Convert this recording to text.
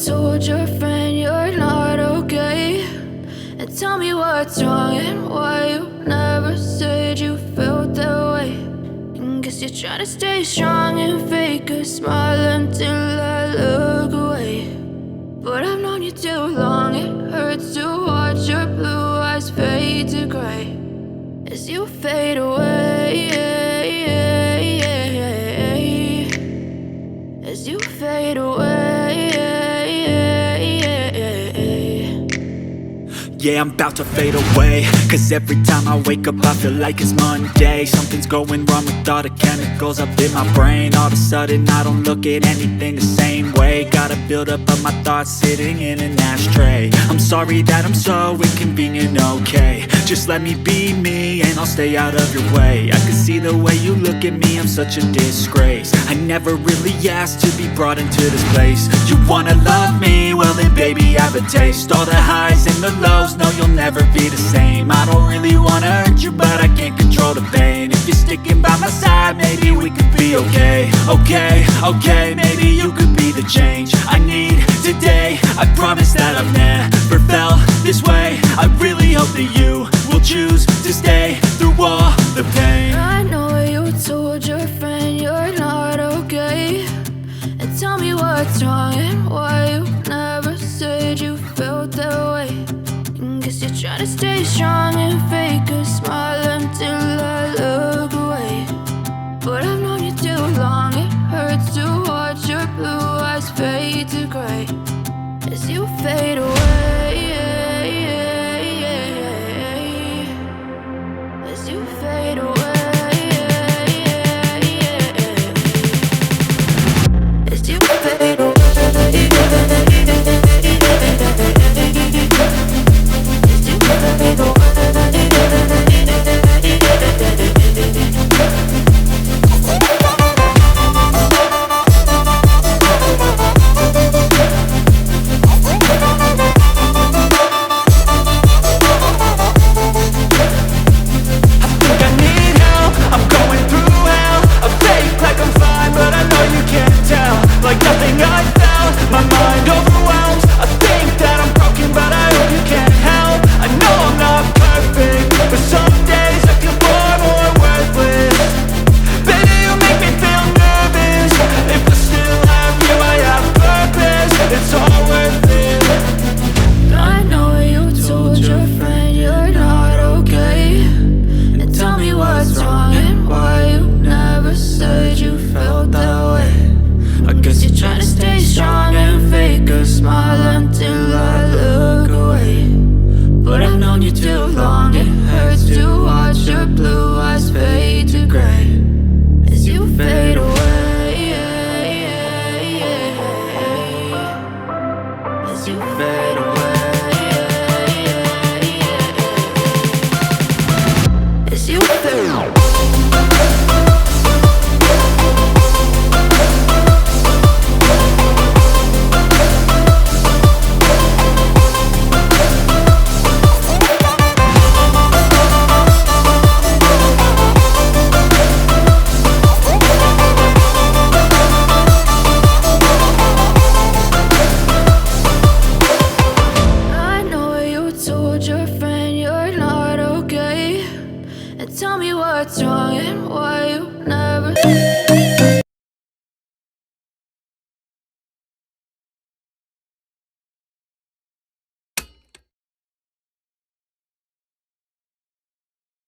told your friend you're not okay, and tell me what's wrong and why you never said you felt that way. And guess you're trying to stay strong and fake a smile until I look away. But I've known you too long, it hurts to watch your blue eyes fade to gray as you fade away, as you fade away. Yeah, I'm about to fade away, cause every time I wake up I feel like it's Monday. Something's going wrong with all the chemicals up in my brain. All of a sudden I don't look at anything the same way. Gotta build up of my thoughts sitting in an ashtray. I'm sorry that I'm so inconvenient, okay. Just let me be me and I'll stay out of your way. I can see the way you look at me, I'm such a disgrace. I never really asked to be brought into this place. You wanna love me? Well then baby I have a taste. All the highs and the lows, no you'll never be the same. I don't really wanna hurt you but I can't control the pain. If you're sticking by my side maybe we could be okay. Okay, maybe you could be the change I need today. I promise that I've never felt this way. I really hope that you will choose to stay through all the pain. I know you told your friend you're not okay, and tell me what's wrong and why you never said you felt that way. And guess you're trying to stay strong and fake a smile until I look away. But I've known you too long, it hurts to watch your blue eyes fade to gray as you fade away.